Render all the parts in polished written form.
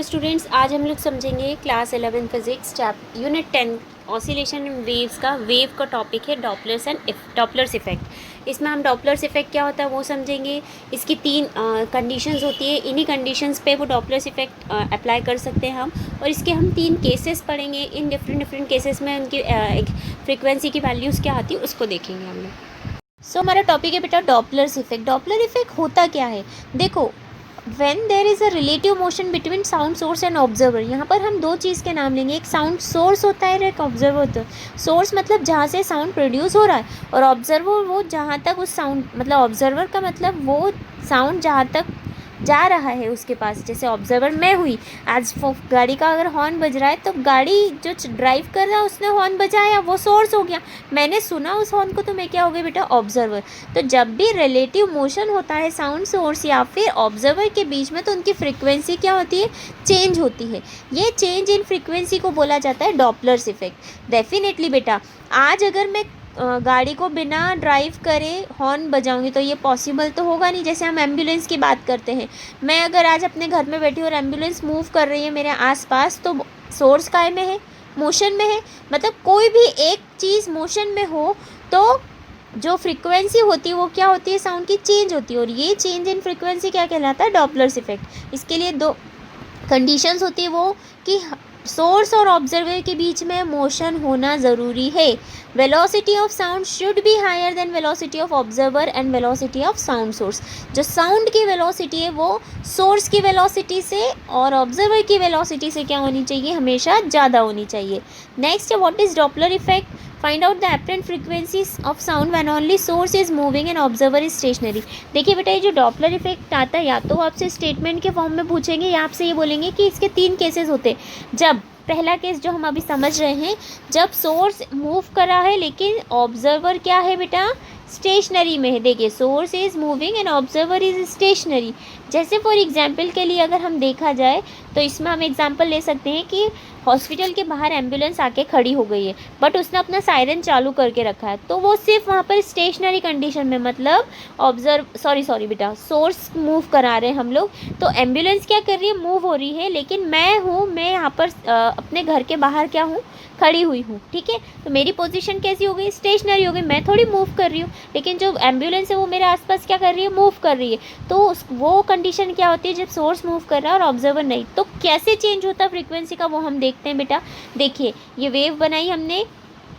Students, आज हम लोग समझेंगे class 11 physics unit 10 oscillation in waves का वेव का टॉपिक है डॉपलर्स एंड डॉपलर्स इफेक्ट। इसमें हम डॉपलर्स इफेक्ट क्या होता है वो समझेंगे। इसकी तीन कंडीशंस होती है, इन्हीं कंडीशंस पे वो डॉपलर्स इफेक्ट अप्लाई कर सकते हैं हम। और इसके हम तीन केसेस पढ़ेंगे। इन डिफरेंट केसेस में उनकी एक फ्रिक्वेंसी की वैल्यूज़ क्या आती है उसको देखेंगे हम लोग। सो हमारा टॉपिक है बेटा डॉपलर्स इफेक्ट। डॉपलर इफेक्ट होता क्या है, देखो when there is a relative motion between sound source and observer, यहाँ पर हम दो चीज़ के नाम लेंगे। एक साउंड सोर्स होता है और एक ऑब्जर्वर होता है। सोर्स मतलब जहाँ से साउंड प्रोड्यूस हो रहा है, और ऑब्जर्वर वो जहाँ तक उस साउंड मतलब ऑब्जर्वर का मतलब वो साउंड जहाँ तक जा रहा है उसके पास। जैसे ऑब्जर्वर मैं हुई, आज गाड़ी का अगर हॉर्न बज रहा है तो गाड़ी जो ड्राइव कर रहा है उसने हॉर्न बजाया, वो सोर्स हो गया, मैंने सुना उस हॉर्न को, तो मैं क्या हो गई बेटा ऑब्जर्वर। तो जब भी रिलेटिव मोशन होता है साउंड सोर्स या फिर ऑब्जर्वर के बीच में, तो उनकी फ्रिक्वेंसी क्या होती है, चेंज होती है। ये चेंज इन फ्रिक्वेंसी को बोला जाता है डॉपलर्स इफेक्ट। डेफिनेटली बेटा, आज अगर मैं गाड़ी को बिना ड्राइव करे हॉर्न बजाऊंगी तो ये पॉसिबल तो होगा नहीं। जैसे हम एम्बुलेंस की बात करते हैं, मैं अगर आज अपने घर में बैठी और एम्बुलेंस मूव कर रही है मेरे आसपास, तो सोर्स काय में है, मोशन में है। मतलब कोई भी एक चीज़ मोशन में हो तो जो फ्रीक्वेंसी होती है वो क्या होती है, साउंड की चेंज होती है। और ये चेंज इन फ्रीक्वेंसी क्या कहलाता है, डॉपलर्स इफेक्ट। इसके लिए दो कंडीशंस होती है वो कि सोर्स और ऑब्जर्वर के बीच में मोशन होना ज़रूरी है। Velocity of sound should be higher than velocity of observer and velocity of sound source. जो साउंड की वेलोसिटी है वो सोर्स की वेलोसिटी से और ऑब्जर्वर की वेलोसिटी से क्या होनी चाहिए, हमेशा ज़्यादा होनी चाहिए। Next, what is Doppler effect? Find out the apparent frequencies of sound when only source is moving and observer is stationary। देखिए बेटा, ये जो डॉपलर इफेक्ट आता है या तो आपसे स्टेटमेंट के फॉर्म में पूछेंगे या आपसे ये बोलेंगे कि इसके तीन केसेस होते हैं। जब पहला केस जो हम अभी समझ रहे हैं, जब सोर्स मूव कर रहा है लेकिन ऑब्जर्वर क्या है बेटा, स्टेशनरी में है। देखिए, source is moving and observer is stationary. जैसे फॉर एग्जांपल के लिए अगर हम देखा जाए तो इसमें हम एग्जांपल ले सकते हैं कि हॉस्पिटल के बाहर एम्बुलेंस आके खड़ी हो गई है, बट उसने अपना सायरन चालू करके रखा है, तो वो सिर्फ वहाँ पर स्टेशनरी कंडीशन में, मतलब सॉरी बेटा, सोर्स मूव करा रहे हैं हम लोग, तो एम्बुलेंस क्या कर रही है, मूव हो रही है, लेकिन मैं यहाँ पर अपने घर के बाहर क्या हूँ, खड़ी हुई हूँ। ठीक है, तो मेरी पोजीशन कैसी हो गई, स्टेशनरी हो गई, मैं थोड़ी मूव कर रही हूँ, लेकिन जो एम्बुलेंस है वो मेरे आसपास क्या कर रही है, मूव कर रही है। तो वो कंडीशन क्या होती है, जब सोर्स मूव कर रहा है और ऑब्जर्वर नहीं। तो कैसे चेंज होता है फ्रीक्वेंसी का, वो हम देखते हैं बेटा। देखिए, ये वेव बनाई हमने,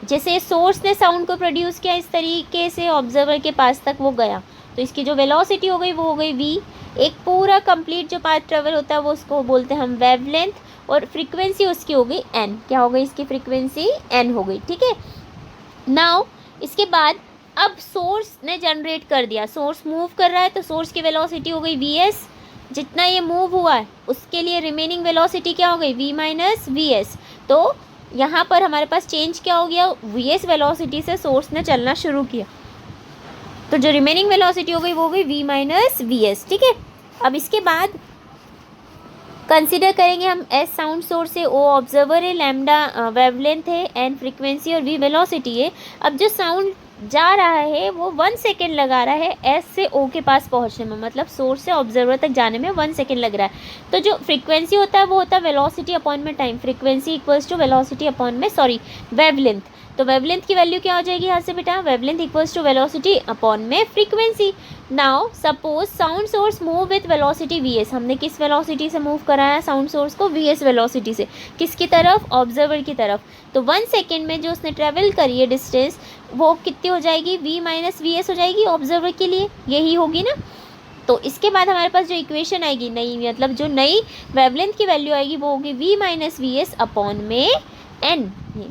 जैसे सोर्स ने साउंड को प्रोड्यूस किया, इस तरीके से ऑब्जर्वर के पास तक वो गया, तो इसकी जो वेलोसिटी हो गई वो हो गई v। एक पूरा कंप्लीट जो पाथ ट्रेवल होता है वो उसको बोलते हैं हम वेवलेंथ, और फ्रीक्वेंसी उसकी हो गई n। क्या हो गई, इसकी फ्रीक्वेंसी n हो गई। ठीक है, नाउ इसके बाद अब सोर्स ने जनरेट कर दिया, सोर्स मूव कर रहा है तो सोर्स की वेलोसिटी हो गई vs। जितना ये मूव हुआ है उसके लिए रिमेनिंग वेलोसिटी क्या हो गई, v माइनस vs। तो यहाँ पर हमारे पास चेंज क्या हो गया, vs वेलोसिटी से सोर्स ने चलना शुरू किया, तो जो रिमेनिंग वेलोसिटी हो गई वो हो गई v माइनस vs। ठीक है, अब इसके बाद कंसीडर करेंगे हम s साउंड सोर्स है, o ऑब्जर्वर है, लैम्डा वेवलेंथ है, n फ्रीक्वेंसी और v वेलोसिटी है। अब जो साउंड जा रहा है वो 1 सेकेंड लगा रहा है S से O के पास पहुंचने में, मतलब सोर्स से ऑब्जर्वर तक जाने में 1 सेकेंड लग रहा है। तो जो फ्रीक्वेंसी होता है वो होता है वेलोसिटी अपॉन में time. Frequency equals to velocity upon में वेवलेंथ। तो वेवलेंथ की वैल्यू क्या हो जाएगी यहाँ से बेटा, wavelength equals to velocity upon में frequency. Now suppose sound source move with velocity vs। हमने किस वेलोसिटी से मूव कराया साउंड सोर्स को, vs वेलोसिटी से, किसकी तरफ, ऑब्जर्वर की तरफ। तो 1 सेकेंड में जो उसने ट्रेवल करी है डिस्टेंस, वो कितनी हो जाएगी, v माइनस vs हो जाएगी ऑब्जर्वर के लिए, यही होगी ना। तो इसके बाद हमारे पास जो इक्वेशन आएगी नई, मतलब जो नई वेवलेंथ की वैल्यू आएगी वो होगी v माइनस vs अपॉन में n,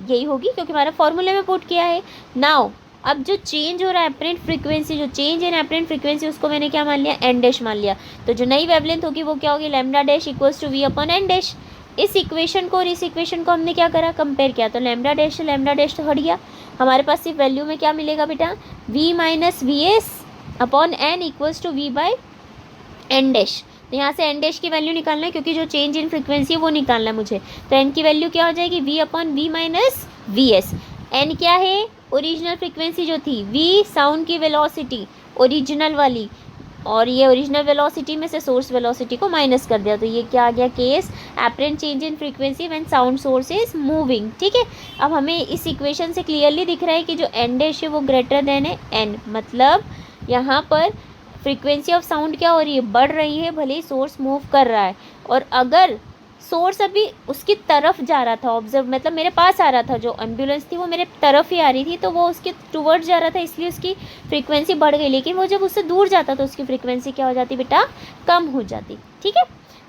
यही होगी क्योंकि हमारा फॉर्मूले में पुट किया है। नाउ अब जो चेंज हो रहा है एपरेंट फ्रीक्वेंसी, जो चेंज इन एपरेंट फ्रीक्वेंसी, उसको मैंने क्या मान लिया, एन डैश मान लिया। तो जो नई वेवलेंथ होगी वो क्या होगी, lambda dash equals to V upon N dash. इस इक्वेशन को और इस इक्वेशन को हमने क्या करा, कंपेयर किया, तो लैम्डा डैश तो हट गया, हमारे पास सिर्फ वैल्यू में क्या मिलेगा बेटा, v minus vs upon N equals to v by N dash. तो यहाँ से एन डैश की वैल्यू निकालना है क्योंकि जो चेंज इन फ्रीक्वेंसी है वो निकालना है मुझे। तो एन की वैल्यू क्या हो जाएगी, v upon v minus vs। N क्या है, ओरिजिनल फ्रीक्वेंसी जो थी, v साउंड की वेलोसिटी ओरिजिनल वाली, और ये ओरिजिनल वेलोसिटी में से सोर्स वेलोसिटी को माइनस कर दिया, तो ये क्या आ गया case, apparent change in frequency when sound source is moving. ठीक है, अब हमें इस इक्वेशन से क्लियरली दिख रहा है कि जो एन डैश है वो ग्रेटर देन है एन, मतलब यहाँ पर फ्रीक्वेंसी ऑफ साउंड क्या हो रही है, बढ़ रही है, भले ही सोर्स मूव कर रहा है। और अगर सोर्स अभी उसकी तरफ जा रहा था, ऑब्जर्व मतलब मेरे पास आ रहा था, जो एम्बुलेंस थी वो मेरे तरफ ही आ रही थी, तो वो उसके टूवर्ड्स जा रहा था, इसलिए उसकी फ्रीक्वेंसी बढ़ गई। लेकिन वो जब उससे दूर जाता तो उसकी फ्रीक्वेंसी क्या हो जाती बेटा, कम हो जाती। ठीक है,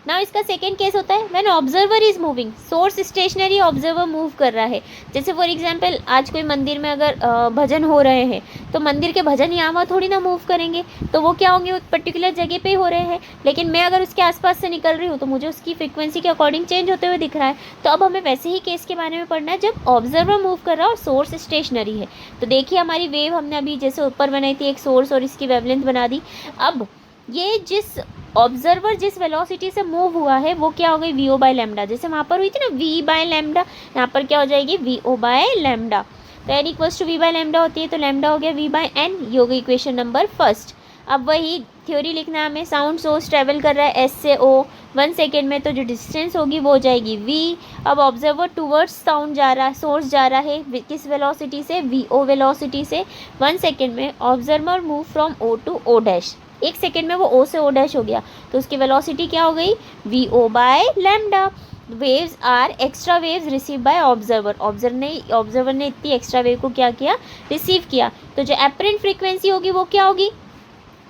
ना इसका सेकेंड केस होता है when observer is moving, source stationary, observer move कर रहा है। जैसे फॉर एग्जांपल आज कोई मंदिर में अगर भजन हो रहे हैं, तो मंदिर के भजन यहाँ वहाँ थोड़ी ना मूव करेंगे, तो वो क्या होंगे, एक पर्टिकुलर जगह पे ही हो रहे हैं। लेकिन मैं अगर उसके आसपास से निकल रही हूँ तो मुझे उसकी फ्रीक्वेंसी के अकॉर्डिंग चेंज होते हुए दिख रहा है। तो अब हमें वैसे ही केस के बारे में पढ़ना है जब ऑब्जर्वर मूव कर रहा है और सोर्स स्टेशनरी है। तो देखिए हमारी वेव हमने अभी जैसे ऊपर बनाई थी, एक सोर्स और इसकी वेवलेंथ बना दी। अब ये जिस ऑब्जर्वर जिस वेलोसिटी से मूव हुआ है वो क्या हो गई, वी ओ बाय लैम्डा। जैसे वहाँ पर हुई थी ना वी बाय लैम्डा, यहाँ पर क्या हो जाएगी, वी ओ बाय लैम्डा। तो N equals to V by lambda होती है, तो लैम्डा हो गया वी बाय एन, ये हो गई इक्वेशन नंबर फर्स्ट। अब वही थ्योरी लिखना है हमें, साउंड सोर्स ट्रेवल कर रहा है एस से ओ 1 सेकेंड में, तो जो डिस्टेंस होगी वो हो जाएगी वी। अब ऑब्जर्वर टूवर्ड्स साउंड जा रहा है, सोर्स जा रहा है किस वेलोसिटी से, वी ओ वेलोसिटी से। 1 सेकेंड में observer move from O to O dash, 1 second में वो ओ से ओ डैश हो गया, तो उसकी वेलोसिटी क्या हो गई, V O by lambda. Waves are extra waves receive by observer, observer ने इतनी एक्स्ट्रा वेव को क्या किया, रिसीव किया। तो जो एपरेंट फ्रीक्वेंसी होगी वो क्या होगी,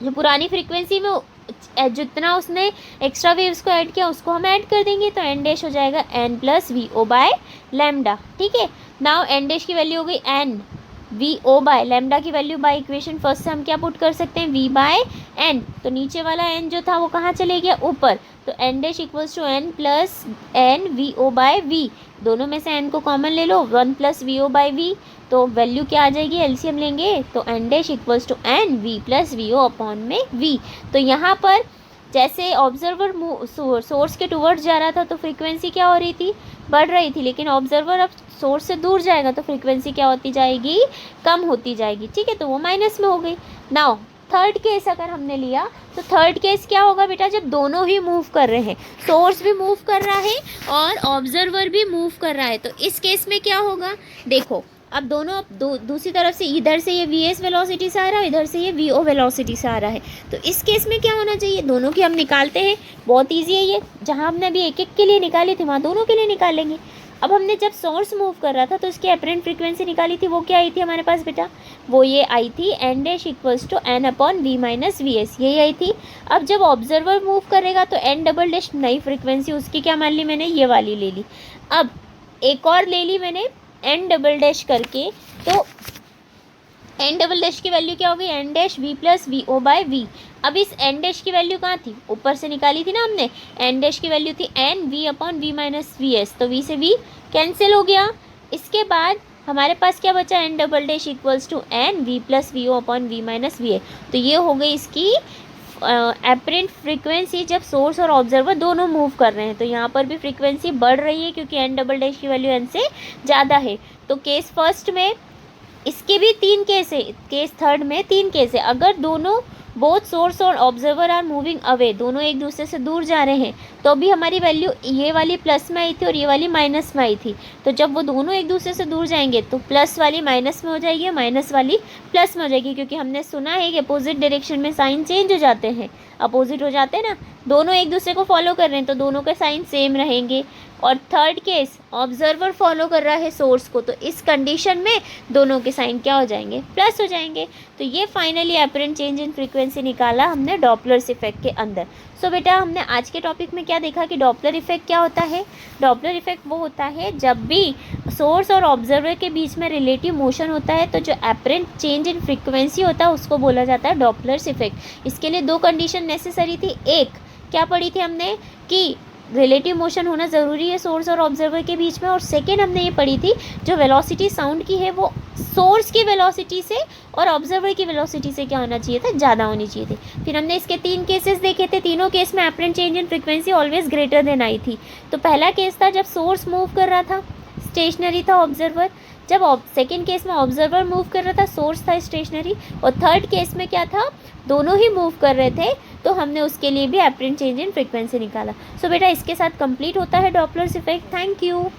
जो पुरानी फ्रीक्वेंसी में जितना उसने एक्स्ट्रा वेव्स को ऐड किया उसको हम ऐड कर देंगे, तो एन डैश हो जाएगा N plus V O by lambda. ठीक है, नाउ एन डैश की वैल्यू हो गई N, V O by lambda की वैल्यू बाय इक्वेशन फर्स्ट से हम क्या पुट कर सकते हैं, वी बाय एन। तो नीचे वाला एन जो था वो कहाँ चले गया, ऊपर, तो N dash equals to N plus N V O by V. दोनों में से एन को कॉमन ले लो, 1 plus V O by V, तो वैल्यू क्या आ जाएगी, एलसीएम लेंगे तो N dash equals to N V plus V O upon में वी। तो यहाँ पर जैसे ऑब्जर्वर सोर्स के टूवर्ड्स जा रहा था तो फ्रीक्वेंसी क्या हो रही थी, बढ़ रही थी, लेकिन ऑब्जर्वर अब सोर्स से दूर जाएगा तो फ्रीक्वेंसी क्या होती जाएगी, कम होती जाएगी। ठीक है, तो वो माइनस में हो गई। नाउ थर्ड केस अगर हमने लिया तो थर्ड केस क्या होगा बेटा, जब दोनों ही मूव कर रहे हैं, सोर्स भी मूव कर रहा है और ऑब्जर्वर भी मूव कर रहा है, तो इस केस में क्या होगा, देखो अब दोनों दूसरी तरफ से, इधर से ये वी एस वेलोसिटी से आ रहा है, इधर से ये वी ओ वेलोसिटी से आ रहा है। तो इस केस में क्या होना चाहिए, दोनों की हम निकालते हैं, बहुत ईजी है ये, जहाँ हमने अभी एक एक के लिए निकाली थी वहाँ दोनों के लिए निकालेंगे। अब हमने जब सोर्स मूव कर रहा था तो उसकी एपरेंट फ्रीक्वेंसी निकाली थी, वो क्या आई थी हमारे पास बेटा, वो ये आई थी N dash equals to N upon V minus V S, यही आई थी। अब जब ऑब्जर्वर मूव करेगा तो एन डबल डैश नई फ्रीक्वेंसी उसकी क्या मान ली मैंने, ये वाली ले ली। अब एक और ले ली मैंने एन डबल डैश करके, तो एन डबल डैश की वैल्यू क्या हो गई, N dash V plus V O by V. अब इस एन डैश की वैल्यू कहाँ थी, ऊपर से निकाली थी ना हमने, एन डैश की वैल्यू थी N V upon V minus V S, तो वी से वी कैंसिल हो गया। इसके बाद हमारे पास क्या बचा, N double dash equals to N V plus V O upon V minus V A. तो ये हो गई इसकी एपरेंट फ्रीक्वेंसी जब सोर्स और ऑब्जर्वर दोनों मूव कर रहे हैं। तो यहाँ पर भी फ्रीक्वेंसी बढ़ रही है क्योंकि एन डबल डैश की वैल्यू एन से ज़्यादा है। तो केस फर्स्ट में इसके भी 3 केस है, केस थर्ड में 3 केस है। अगर दोनों बोथ सोर्स और ऑब्जर्वर आर मूविंग अवे, दोनों एक दूसरे से दूर जा रहे हैं, तो भी हमारी वैल्यू ये वाली प्लस में आई थी और ये वाली माइनस में आई थी। तो जब वो दोनों एक दूसरे से दूर जाएंगे तो प्लस वाली माइनस में हो जाएगी, माइनस वाली प्लस में हो जाएगी, क्योंकि हमने सुना है कि अपोजिट डायरेक्शन में साइन चेंज हो जाते हैं, अपोजिट हो जाते हैं ना, दोनों एक दूसरे को फॉलो कर रहे हैं तो दोनों के साइन सेम रहेंगे। और थर्ड केस ऑब्जर्वर फॉलो कर रहा है सोर्स को, तो इस कंडीशन में दोनों के साइन क्या हो जाएंगे, प्लस हो जाएंगे। तो ये finally apparent change in frequency निकाला हमने डॉपलर्स इफेक्ट के अंदर। सो बेटा हमने आज के टॉपिक में क्या देखा कि डॉपलर इफेक्ट क्या होता है। डॉपलर इफेक्ट वो होता है जब भी सोर्स और ऑब्जर्वर के बीच में रिलेटिव मोशन होता है, तो जो एपरेंट चेंज इन फ्रीक्वेंसी होता है उसको बोला जाता है डॉपलर्स इफेक्ट। इसके लिए 2 कंडीशन नेसेसरी थी। एक क्या पढ़ी थी हमने कि रिलेटिव मोशन होना ज़रूरी है सोर्स और ऑब्जर्वर के बीच में, और सेकेंड हमने ये पढ़ी थी जो वेलोसिटी साउंड की है वो सोर्स की वेलोसिटी से और ऑब्जर्वर की वेलोसिटी से क्या होना चाहिए था, ज़्यादा होनी चाहिए थी। फिर हमने इसके 3 केसेस देखे थे, तीनों केस में apparent change in frequency always greater than आई थी। तो पहला केस था जब सोर्स मूव कर रहा था, स्टेशनरी था ऑब्जर्वर, जब सेकेंड केस में ऑब्जर्वर मूव कर रहा था, सोर्स था स्टेशनरी, और थर्ड केस में क्या था, दोनों ही मूव कर रहे थे, तो हमने उसके लिए भी एपरेंट चेंज इन फ्रीक्वेंसी निकाला। सो बेटा इसके साथ कंप्लीट होता है डॉपलर्स इफेक्ट। Thank you.